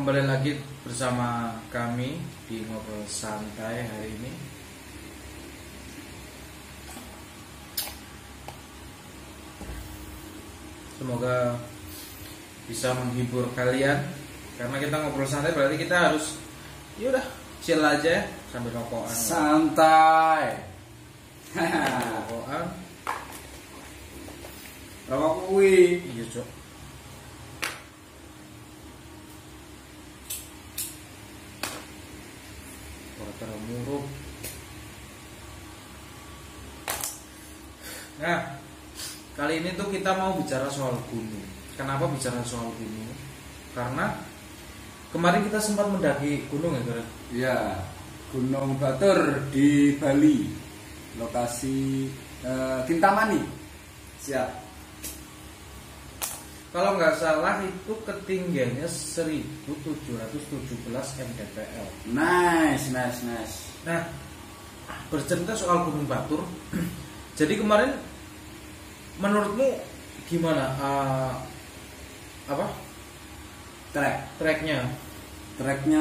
kembali lagi bersama kami di Ngobrol Santai hari ini. Semoga bisa menghibur kalian, karena kita ngobrol santai berarti kita harus yaudah chill aja sambil rokokan. Santai. Rokokan. Rokok kuwi. Iya, Cok. Termurup. Nah, kali ini tuh kita mau bicara soal gunung. Kenapa bicara soal gunung? Karena kemarin kita sempat mendaki gunung ya, Karen? Iya, Gunung Batur di Bali. Lokasi Kintamani. Siap. Kalau nggak salah itu ketinggiannya 1717 mdpl. Nice. Nah, bercerita soal Gunung Batur. Jadi kemarin menurutmu gimana? Treknya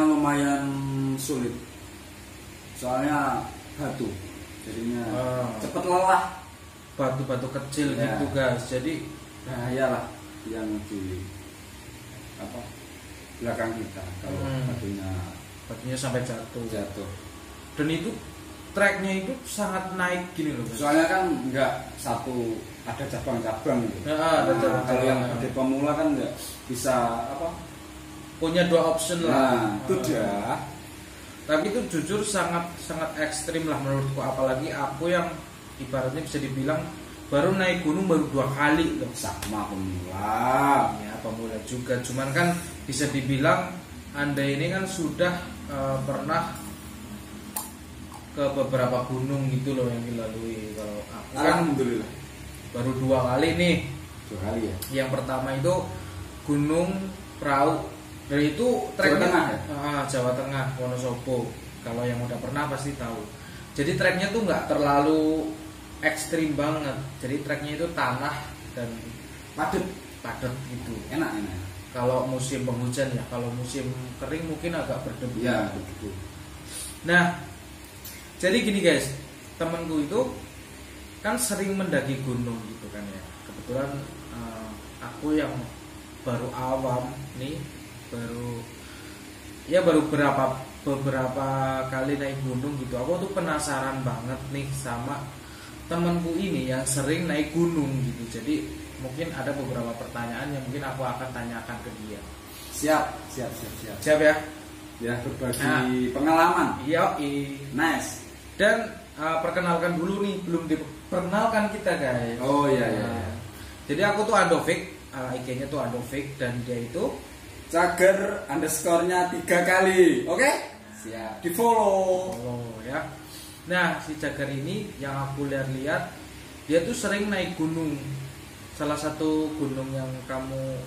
lumayan sulit. Soalnya batu. Jadinya cepet lelah. Batu-batu kecil ya. Gitu guys. Jadi bahayalah yang di belakang kita kalau batunya sampai jatuh. Dan itu treknya itu sangat naik gini loh guys. Soalnya kan nggak satu, ada cabang-cabang gitu. Ada cabang-cabang. Kalau yang bagi pemula kan nggak bisa punya dua option lah. Itu dah. Tapi itu jujur sangat ekstrim lah menurutku, apalagi aku yang ibaratnya bisa dibilang baru naik gunung baru 2 kali loh. Sama pemula. Ya pemula juga, cuman kan bisa dibilang Anda ini kan sudah pernah ke beberapa gunung gitu loh yang dilalui. Kalau aku kan alhamdulillah baru 2 kali nih. 2 kali ya. Yang pertama itu Gunung Prau, dan itu treknya Jawa Tengah, Wonosobo. Kalau yang udah pernah pasti tahu. Jadi treknya tuh nggak terlalu ekstrim banget. Jadi treknya itu tanah dan padat gitu. Enak. Kalau musim penghujan ya, kalau musim kering mungkin agak berdebu. Ya begitu. Nah, jadi gini guys, temanku itu kan sering mendaki gunung gitu kan ya. Kebetulan aku yang baru awam nih, baru beberapa kali naik gunung gitu. Aku tuh penasaran banget nih sama temanku ini yang sering naik gunung gitu. Jadi mungkin ada beberapa pertanyaan yang mungkin aku akan tanyakan ke dia. Siap. Siap ya? Ya, berbagi pengalaman. Iya. Nice. Dan perkenalkan dulu nih, belum diperkenalkan kita guys. Oh iya. Jadi aku tuh Andovik, IG-nya tuh Andovik, dan dia itu Cager _nya 3 kali. Oke? Siap. Di follow ya. Nah, si Cager ini yang aku lihat dia tuh sering naik gunung. Salah satu gunung yang kamu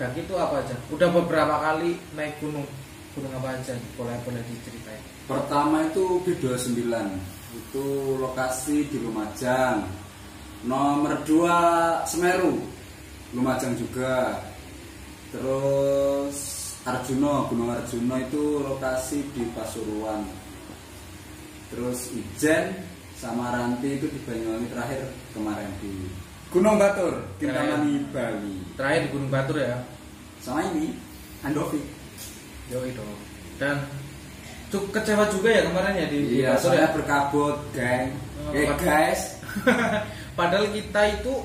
daki itu apa aja? Udah beberapa kali naik gunung. Gunung apa aja? Boleh diceritain. Pertama itu B29. Itu lokasi di Lumajang. Nomor 2 Semeru. Lumajang juga. Terus Gunung Arjuna itu lokasi di Pasuruan. Terus Ijen sama Ranti itu di Banyuwangi, terakhir kemarin di Gunung Batur, Kintamani, Bali. Terakhir di Gunung Batur ya. Sama ini Andovik. Yoi dong. Dan cukup kecewa juga ya kemarin ya di Batur ya. Berkabut, geng. Guys. Padahal kita itu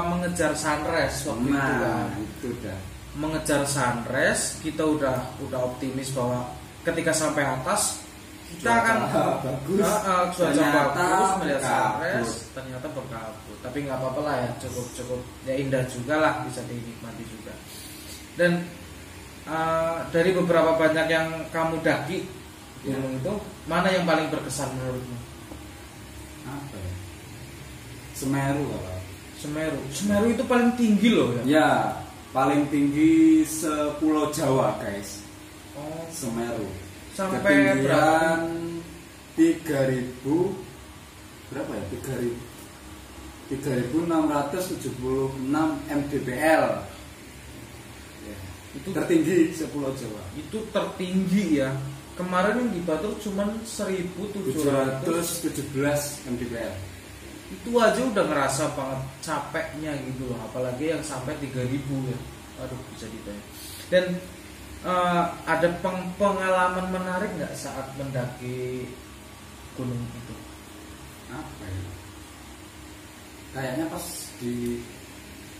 mengejar sunrise waktu itu kan. Itu dah. Mengejar sunrise, kita udah optimis bahwa ketika sampai atas kita akan bagus. Cuaca bagus, melihat sunrise, ternyata berkabut. Tapi nggak apa-apa lah ya, cukup ya, indah juga lah, bisa dinikmati juga. Dan dari beberapa banyak yang kamu daki gunung itu, mana yang paling berkesan menurutmu? Apa ya? Semeru. Semeru itu paling tinggi loh ya. Ya, paling tinggi sepulau Jawa, guys. Semeru. Sampai ketinggian 3000 berapa ya? 3676 mdpl. Ya. Itu tertinggi sepulau Jawa. Itu tertinggi ya. Kemarin yang di Batur cuman 1.717 mdpl. Itu aja udah ngerasa banget capeknya gitu loh, apalagi yang sampai 3.000 ya. Aduh, bisa ditanya. Dan ada pengalaman menarik nggak saat mendaki gunung itu? Apa ya? Kayaknya pas di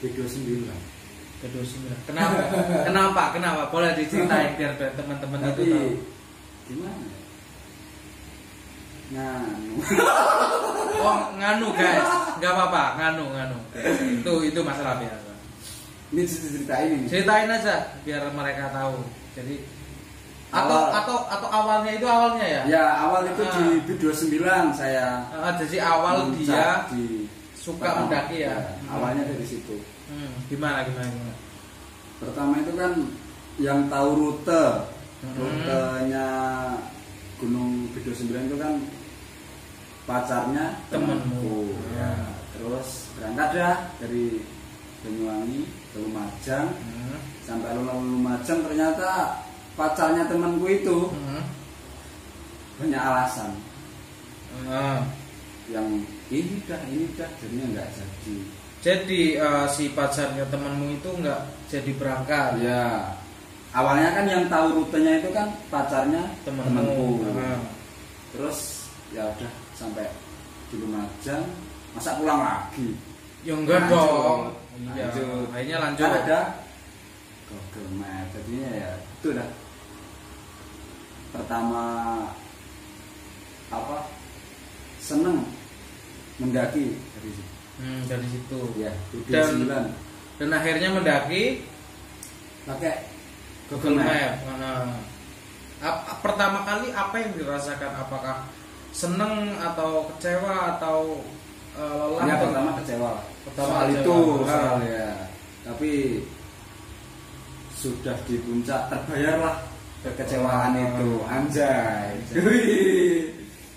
B29. Kenapa? Boleh diceritain biar teman-teman itu tahu. Gimana ya? Nganu. Oh, nganu guys. Enggak apa-apa, nganu. Itu masalah biasa. Ini ceritain ini. Ceritain aja biar mereka tahu. Jadi atau awalnya ya? Ya, awal itu di B29 saya. Jadi awal dia suka mendaki ya. Awalnya dari situ. Gimana? Pertama itu kan yang tahu rutenya Gunung B29 itu kan pacarnya temanku. Ya. Terus berangkat dah dari Banyuwangi ke Lumajang. Sampai Lumajang ternyata pacarnya temanku itu banyak alasan. Yang ini dah jadinya nggak jadi. Jadi si pacarnya temanmu itu nggak jadi berangkat. Ya. Awalnya kan yang tahu rutenya itu kan pacarnya temanku. Terus ya udah sampai di Lumajang, masa pulang lagi? Ya enggak dong. Iya. Akhirnya lanjut. Kan ada Google Map. Jadinya ya itu dah. Pertama seneng mendaki dari situ. Dari situ. Ya, dan akhirnya mendaki pakai Google Map. Pertama kali apa yang dirasakan? Apakah seneng atau kecewa atau lelah? Ya, pertama kecewa. Soal itu ya. Tapi sudah di puncak terbayarlah kekecewaan itu. Anjay.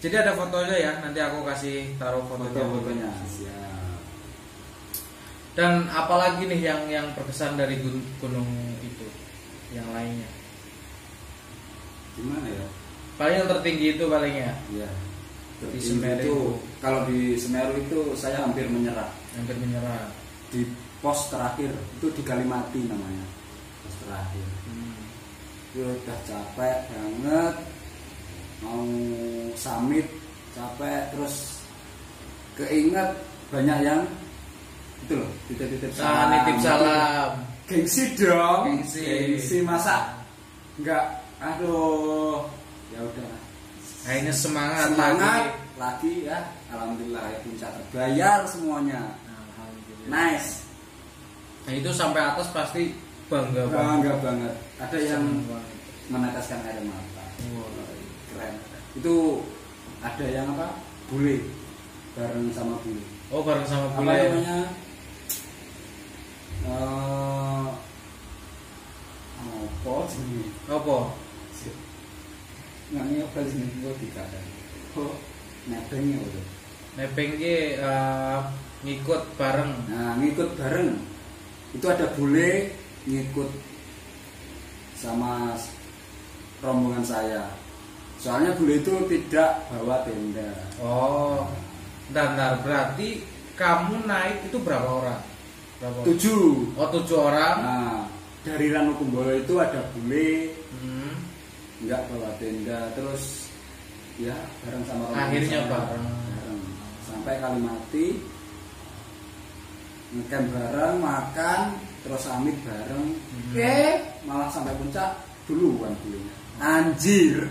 Jadi ada fotonya ya, nanti aku kasih taruh fotonya. Siap. Dan apalagi nih yang berkesan dari gunung itu, yang lainnya? Gimana ya? Paling yang tertinggi itu paling ya. Iya. Di Semeru itu. Kalau di Semeru itu saya hampir menyerah. Di pos terakhir itu di Kalimati namanya. Pos terakhir. Udah capek banget. Mau summit capek, terus keinget banyak yang itu loh, titip salam. Nitip salam. Gengsi dong. Gengsi masa enggak, aduh. Ya udah. Akhirnya semangat lagi ya. Alhamdulillah ya, puncak terbayar semuanya. Alhamdulillah. Nice. Nah, itu sampai atas pasti bangga banget. Ada yang meneteskan air mata. Keren. Itu ada yang bule bareng sama bule. Oh, bareng sama bule. Apa namanya? Apa? Namanya apa sih nih? Gue dikatakan. Oh, nebeng ya udah. Nebeng ki ngikut bareng. Nah, ngikut bareng. Itu ada bule ngikut sama rombongan saya. Soalnya bule itu tidak bawa tenda. Oh, bentar. Berarti kamu naik itu berapa orang? 7. Oh, 7 orang. Nah, dari Ranukumbolo itu ada bule, nggak bawa tenda, terus ya bareng sama rombongan. Akhirnya saya, bareng sampai Kalimati, ngecamp bareng, makan, terus summit bareng. Malah sampai puncak duluan bulenya. Anjir,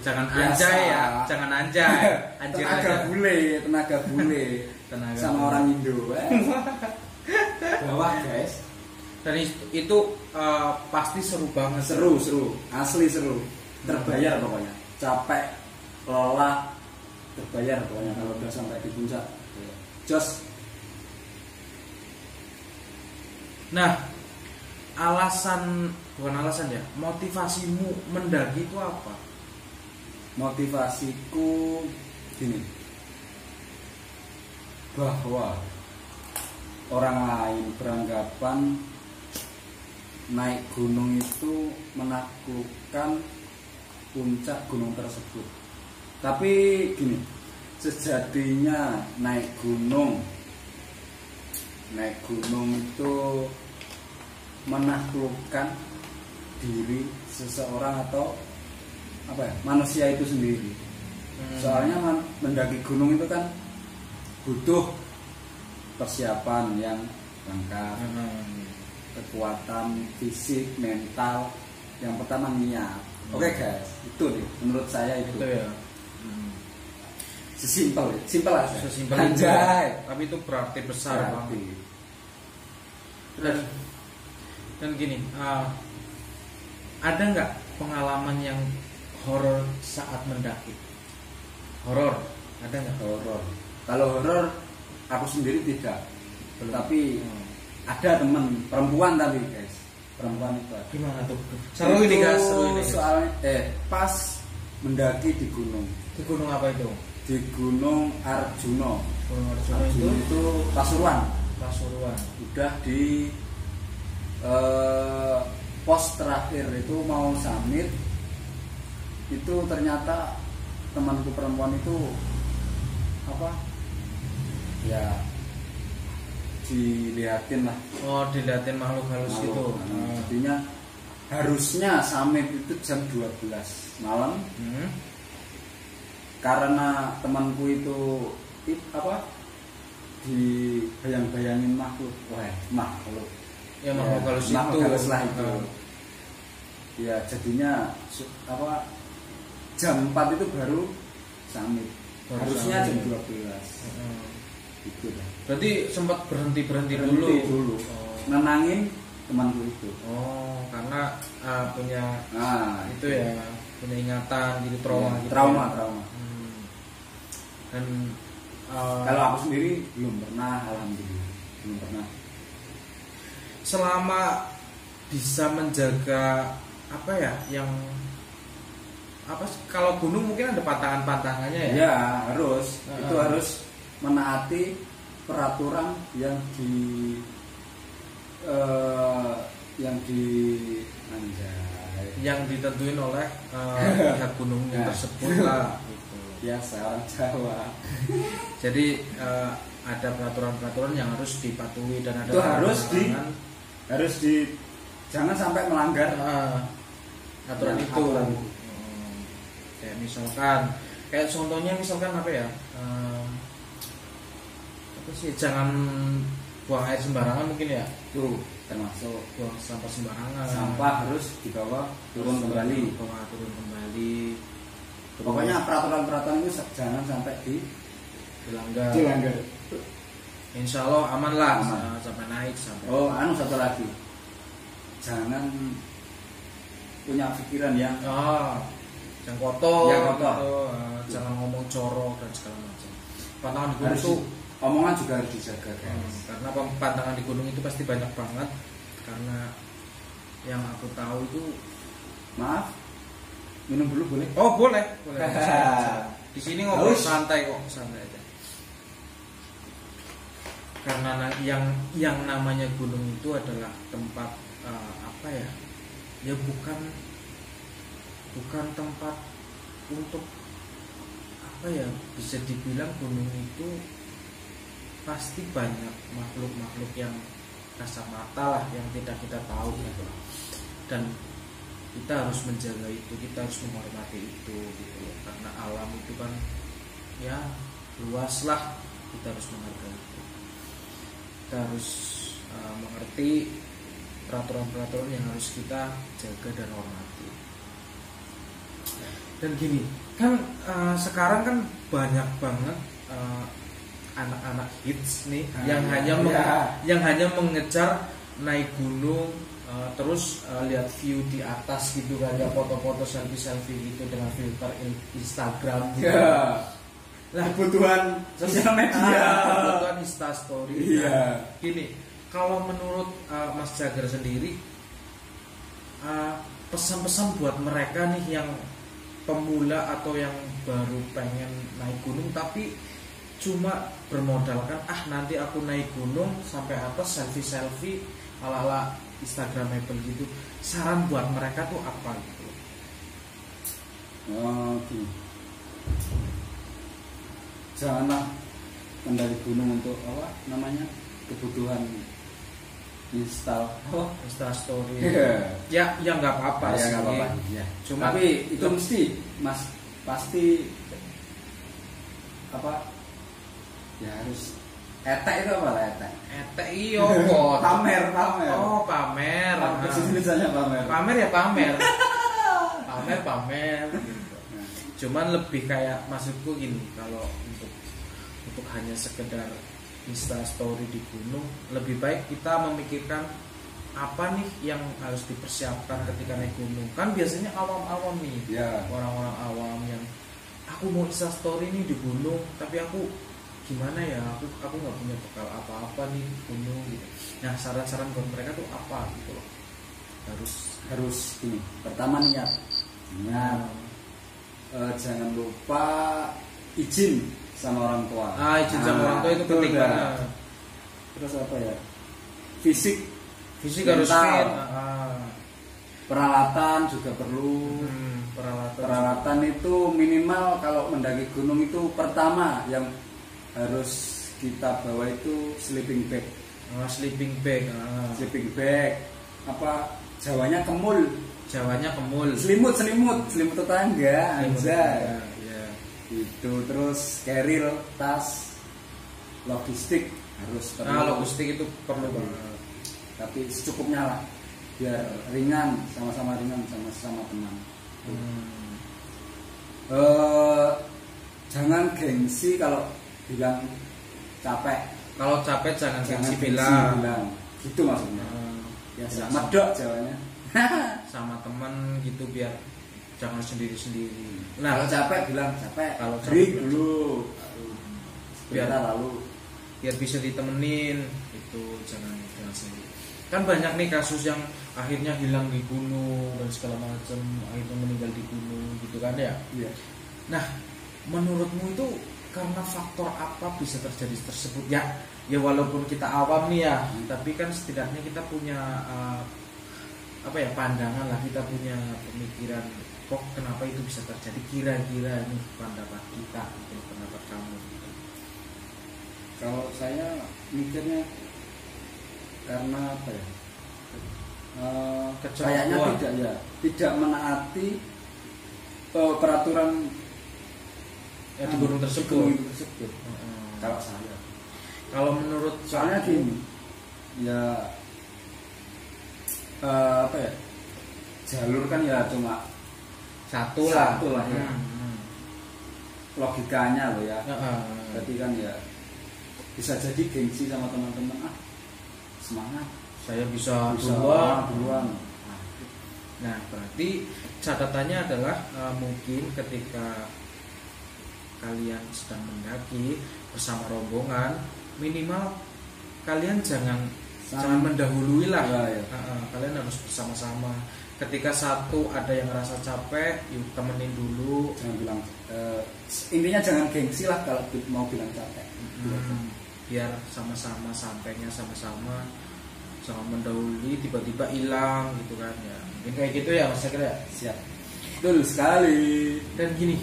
jangan anjay ya, jangan anjay. Anjir tenaga bule sama orang Indo. Bawah guys. Dan itu pasti seru banget. Seru, asli seru. Terbayar pokoknya. Capek, lelah, terbayar pokoknya kalau udah sampai di puncak. Jos. Nah, bukan alasan ya, motivasimu mendaki itu apa? Motivasiku gini, bahwa orang lain beranggapan naik gunung itu menaklukkan puncak gunung tersebut. Tapi gini, sejatinya naik gunung itu menaklukkan diri seseorang atau apa ya, manusia itu sendiri. Soalnya mendaki gunung itu kan butuh persiapan yang lengkap, kekuatan fisik, mental. Yang pertama niat. Oke guys, itu nih menurut saya itu ya. Simpel aja. Sesimpel Anjay. Tapi itu berarti besar banget. Dan gini, ada nggak pengalaman yang horor saat mendaki? Horor, ada nggak? Horor. Kalau horor, aku sendiri tidak. Belum. Tapi ada teman perempuan tapi guys. Perempuan itu ada. Gimana tuh? Seru ini guys, seru ini. Soalnya pas mendaki di gunung. Di gunung apa itu? Di Gunung Arjuna. Gunung Arjuna itu Pasuruan. Udah di pos terakhir itu mau summit. Itu ternyata temanku perempuan itu apa? Ya dilihatin lah. Oh, dilihatin makhluk halus itu. Artinya harusnya summit itu jam 12 malam. Karena temanku itu apa? Dibayang-bayangin makhluk. Makhluk. Ya makhluk halus itu. Makhluk halus lah itu. Ya jadinya apa? Jam 4 itu baru summit. Harusnya jam 12. Gitu kan. Berarti sempat berhenti dulu. Nenangin temanku itu. Oh, karena punya itu ya, punya ingatan gitu, trauma ya, gitu. Trauma. Dan kalau aku sendiri belum pernah, alhamdulillah belum pernah. Selama bisa menjaga apa ya, yang apa kalau gunung mungkin ada pantangannya ya? Ya harus, itu harus menaati peraturan yang ditentuin oleh pihak gunungnya tersebut lah. Gitu. Biasa orang Jawa. Jadi ada peraturan-peraturan yang harus dipatuhi dan ada itu harus jangan sampai melanggar aturan itu. Kayak misalkan, kayak contohnya misalkan apa ya? Jangan buang air sembarangan mungkin ya. Tuh termasuk buang sampah sembarangan. Sampah harus dibawa turun kembali. Pokoknya peraturan-peraturan itu jangan sampai dilanggar. Insya Allah aman lah. Sampai naik sampai. Satu lagi, jangan punya pikiran yang kotor. Jangan ngomong corok dan segala macam. Pantangan di gunung itu omongan juga harus dijaga guys. Karena pantangan di gunung itu pasti banyak banget. Karena yang aku tahu itu, maaf, minum dulu boleh? Oh boleh. Di sini ngobrol santai kok, santai aja. Karena yang namanya gunung itu adalah tempat apa ya? Ya bukan tempat untuk apa ya? Bisa dibilang gunung itu pasti banyak makhluk-makhluk yang kasat mata lah, yang tidak kita tahu gitu. Dan kita harus menjaga itu, kita harus menghormati itu gitu loh. Karena alam itu kan ya luas lah, kita harus menghargai itu. Kita harus mengerti peraturan-peraturan yang harus kita jaga dan hormati. Dan gini kan sekarang kan banyak banget anak-anak hits nih yang hanya mengejar naik gunung, terus lihat view di atas gitu kan, ya foto-foto selfie gitu dengan filter Instagram gitu. Lah kebutuhan sosial media, kebutuhan Instastory. Gini, kalau menurut Mas Jagar sendiri, pesan-pesan buat mereka nih yang pemula atau yang baru pengen naik gunung tapi cuma bermodalkan nanti aku naik gunung sampai atas selfie ala-ala instagramable gitu, saran buat mereka tuh apa gitu? Oke. Janganlah mendaki gunung untuk apa namanya kebutuhan install story. Ya nggak apa-apa ya, nggak apa-apa ya. Cuma tapi itu mesti mas pasti apa ya, harus etek itu apa lah, etek iyo kok pamer oh pamer misalnya pamer ya pamer pamer gitu. Cuman lebih kayak maksudku gini, kalau untuk hanya sekedar Insta story di gunung, lebih baik kita memikirkan apa nih yang harus dipersiapkan ketika naik gunung. Kan biasanya awam-awam nih, orang-orang awam yang aku mau Insta story nih di gunung, tapi aku gimana ya, aku nggak punya bekal apa-apa nih di gunung gitu. Nah, saran-saran buat mereka tuh apa gitu loh? Harus ini. Pertama niat. Jangan lupa izin sama orang tua. Izin sama orang tua itu penting banget. Terus apa ya? Fisik harus fit. Peralatan juga perlu. Peralatan itu minimal kalau mendaki gunung itu pertama yang harus kita bawa itu sleeping bag. Sleeping bag. Sleeping bag. Apa Jawanya kemul. Selimut tetangga. Anjay. Itu terus carrier, tas, logistik harus perlu. Logistik itu perlu banget. Tapi secukupnya lah, biar ringan, sama-sama tenang. Jangan gengsi kalau bilang capek. Kalau capek jangan gengsi bilang. Gitu maksudnya. Ya medok Jawanya. Sama teman gitu, biar jangan sendiri-sendiri. Nah, kalau capek bilang capek. Kalau break dulu. Biar bisa ditemenin itu, jangan sendiri. Kan banyak nih kasus yang akhirnya hilang di gunung dan segala macam, akhirnya meninggal di gunung gitu kan ya. Iya. Nah, menurutmu itu karena faktor apa bisa terjadi tersebut? Ya walaupun kita awam nih ya, tapi kan setidaknya kita punya pandangan lah, kita punya pemikiran kok kenapa itu bisa terjadi, kira-kira ini pendapat kita gitu, pendapat kamu gitu. Kalau saya mikirnya karena apa ya, kayaknya tidak menaati peraturan di gunung tersebut. Kalau saya, kalau menurut soalnya gini ya, jalur kan ya cuma satu lah ya. Logikanya loh ya. Berarti kan ya bisa jadi gengsi sama teman-teman, semangat saya bisa duluan. Nah, berarti catatannya adalah mungkin ketika kalian sedang mendaki bersama rombongan, minimal kalian jangan mendahului lah. Kalian harus bersama-sama. Ketika satu ada yang ngerasa capek, yuk temenin dulu. Jangan bilang intinya jangan gengsi lah kalau mau bilang capek. Biar sama-sama sampainya sama-sama, jangan mendahului tiba-tiba hilang gitu kan ya. Mungkin kayak gitu ya Mas Sakir ya. Siap. Betul sekali. Dan gini,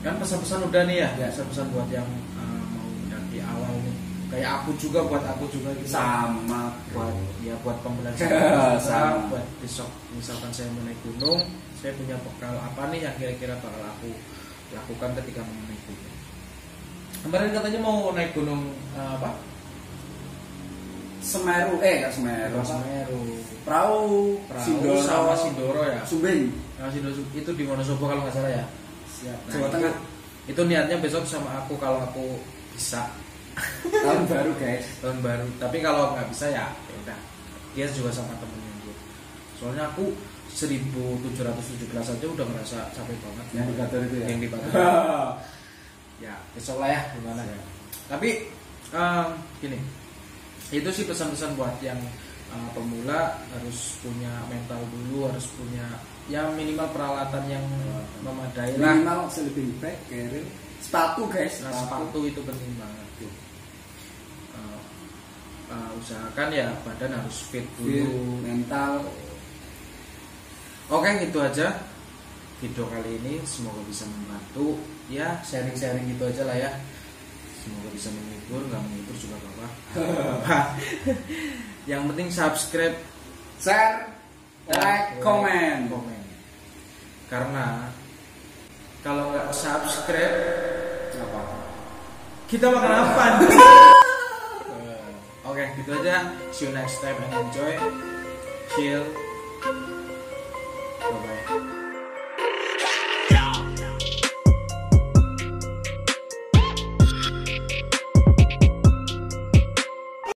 kan pesan-pesan udah nih ya. Pesan-pesan buat yang mau mendaki awal nih. Kayak aku juga gitu. Sama buat pembelajaran saya, buat besok misalkan saya mau naik gunung, saya punya bekal apa nih yang kira-kira bakal aku lakukan ketika mau naik gunung. Kemarin katanya mau naik gunung apa? Semeru. Perahu Sindoro ya. Sumbing. Sindoro itu di Wonosobo kalau nggak salah ya. Siap. Jawa Tengah. Itu niatnya besok sama aku kalau aku bisa. Tahun baru guys. Tahun baru. Tapi kalau nggak bisa ya udah. Dia juga sama temennya gitu. Soalnya aku 1717 aja udah ngerasa capek banget. Yang di Batur itu ya. Yang di Batur. Ya besok lah ya gimana ya. Tapi gini. Itu sih pesan-pesan buat yang pemula, harus punya mental dulu, harus punya ya minimal peralatan yang memadai lah. Minimal sleeping bag, carrier, sepatu guys. Sepatu itu penting banget tuh. usahakan ya badan harus fit dulu, mental. Oke, itu aja video kali ini, semoga bisa membantu ya, sharing-sharing gitu aja lah ya, semoga bisa menghibur, nggak menghibur juga apa-apa. Yang penting subscribe, share, like, komen. Karena kalau nggak subscribe apa? Kita makan apa? Oke, gitu aja. See you next time and enjoy. Chill. Bye bye.